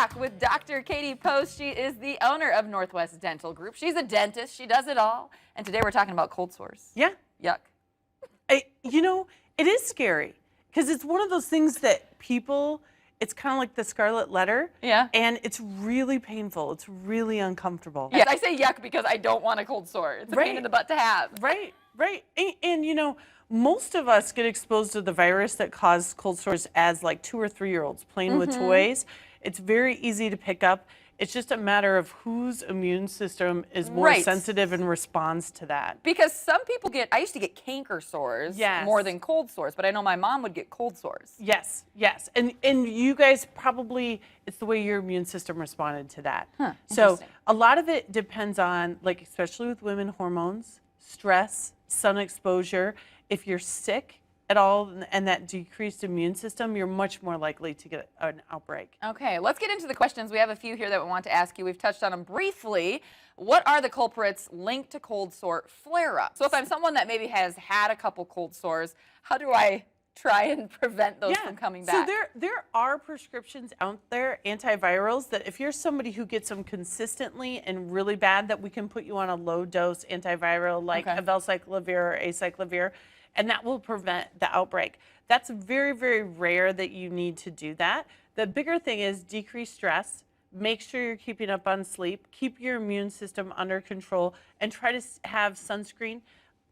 back with Dr. Katie Post. She is the owner of Northwest Dental Group. She's a dentist. She does it all. And today we're talking about cold sores. Yeah. Yuck. It is scary because it's one of those things that people, it's kind of like the scarlet letter. Yeah. And it's really painful. It's really uncomfortable. Yes, I say yuck because I don't want a cold sore. It's a pain in the butt to have. Right. And most of us get exposed to the virus that causes cold sores as like 2 or 3-year-olds playing with toys. It's very easy to pick up. It's just a matter of whose immune system is more sensitive and responds to that. Because some people I used to get canker sores more than cold sores, but I know my mom would get cold sores. Yes. And you guys probably, it's the way your immune system responded to that. So a lot of it depends on, like, especially with women, hormones, stress, sun exposure. If you're sick at all and that decreased immune system, you're much more likely to get an outbreak. Okay, let's get into the questions. We have a few here that we want to ask you. We've touched on them briefly. What are the culprits linked to cold sore flare-ups? So if I'm someone that maybe has had a couple cold sores, how do I try and prevent those from coming back? So there are prescriptions out there, antivirals, that if you're somebody who gets them consistently and really bad, that we can put you on a low-dose antiviral like Velcyclovir or Acyclovir, and that will prevent the outbreak. That's very, very rare that you need to do that. The bigger thing is decrease stress, make sure you're keeping up on sleep, keep your immune system under control, and try to have sunscreen.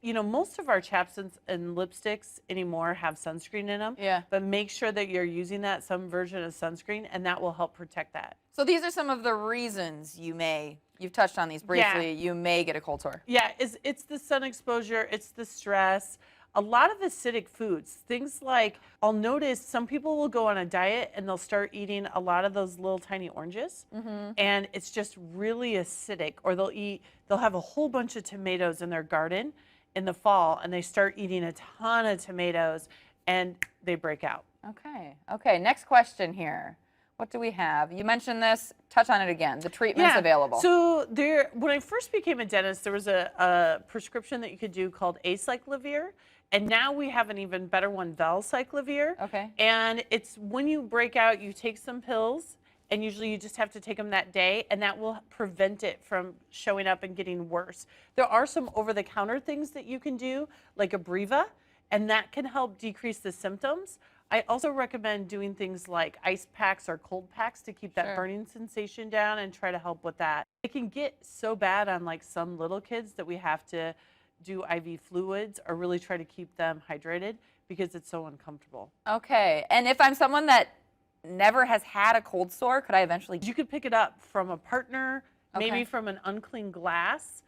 Most of our chapsticks and lipsticks anymore have sunscreen in them. Yeah. But make sure that you're using some version of sunscreen, and that will help protect that. So these are some of the reasons you've touched on these briefly, you may get a cold sore. Yeah, it's the sun exposure, it's the stress. A lot of acidic foods, things like, I'll notice some people will go on a diet and they'll start eating a lot of those little tiny oranges, and it's just really acidic. Or they'll have a whole bunch of tomatoes in their garden in the fall, and they start eating a ton of tomatoes, and they break out. Okay, next question here. What do we have? You mentioned this, touch on it again, the treatments available. So when I first became a dentist, there was a prescription that you could do called Acyclovir. And now we have an even better one, Velcyclovir. Okay. And it's when you break out, you take some pills, and usually you just have to take them that day, and that will prevent it from showing up and getting worse. There are some over-the-counter things that you can do, like Abreva, and that can help decrease the symptoms. I also recommend doing things like ice packs or cold packs to keep that burning sensation down and try to help with that. It can get so bad on like some little kids that we have to do IV fluids or really try to keep them hydrated because it's so uncomfortable. Okay, and if I'm someone that never has had a cold sore, could I eventually? You could pick it up from a partner, maybe from an unclean glass,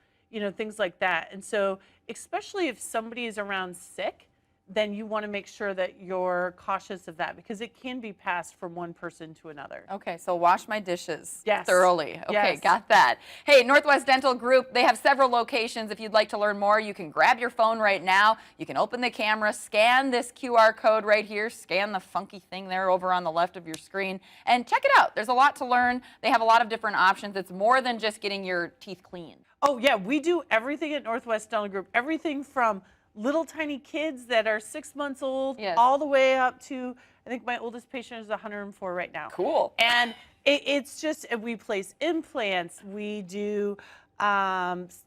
things like that. And so especially if somebody is around sick, then you want to make sure that you're cautious of that because it can be passed from one person to another. Okay, so wash my dishes thoroughly. Okay, got that. Hey, Northwest Dental Group, they have several locations. If you'd like to learn more, you can grab your phone right now. You can open the camera, scan this QR code right here, scan the funky thing there over on the left of your screen, and check it out. There's a lot to learn. They have a lot of different options. It's more than just getting your teeth clean. Oh, yeah, we do everything at Northwest Dental Group, everything from little tiny kids that are 6 months old, all the way up to, I think my oldest patient is 104 right now. Cool. And it's just, we place implants, we do crowns,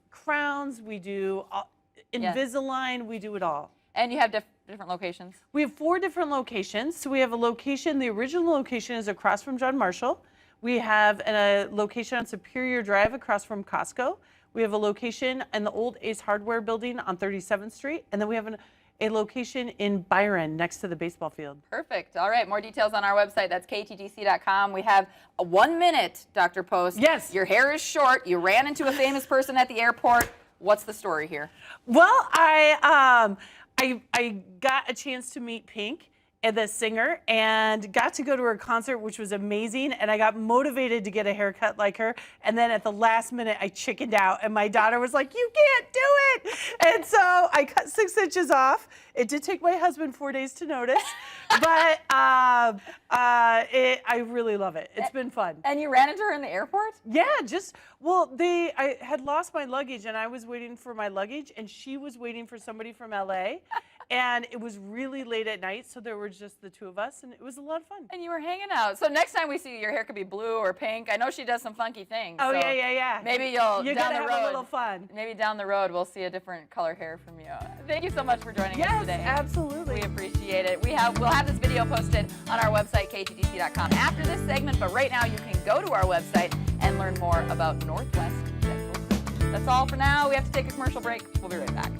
we do Invisalign, we do it all. And you have different locations? We have 4 different locations. So we have a location, the original location is across from John Marshall. We have a location on Superior Drive across from Costco. We have a location in the old Ace Hardware building on 37th Street. And then we have a location in Byron next to the baseball field. Perfect. All right. More details on our website. That's ktdc.com. We have 1 minute, Dr. Post. Yes. Your hair is short. You ran into a famous person at the airport. What's the story here? Well, I got a chance to meet Pink, the singer, and got to go to her concert, which was amazing, and I got motivated to get a haircut like her, and then at the last minute I chickened out, and my daughter was like, you can't do it, and so I cut 6 inches off. It did take my husband 4 days to notice, but I really love it. It's been fun. And you ran into her in the airport? Yeah, I had lost my luggage and I was waiting for my luggage and she was waiting for somebody from LA and it was really late at night, so there were just the two of us and it was a lot of fun. And you were hanging out. So next time we see you, your hair could be blue or pink. I know she does some funky things. Oh, so yeah. Maybe You're down gonna the have road. a little fun. Maybe down the road we'll see a different color hair from you. Thank you so much for joining us Yes, today. absolutely. We appreciate it. We'll have this video posted on our website, ktdc.com, after this segment, but right now you can go to our website and learn more about Northwest Dental Group. That's all for now. We have to take a commercial break. We'll be right back.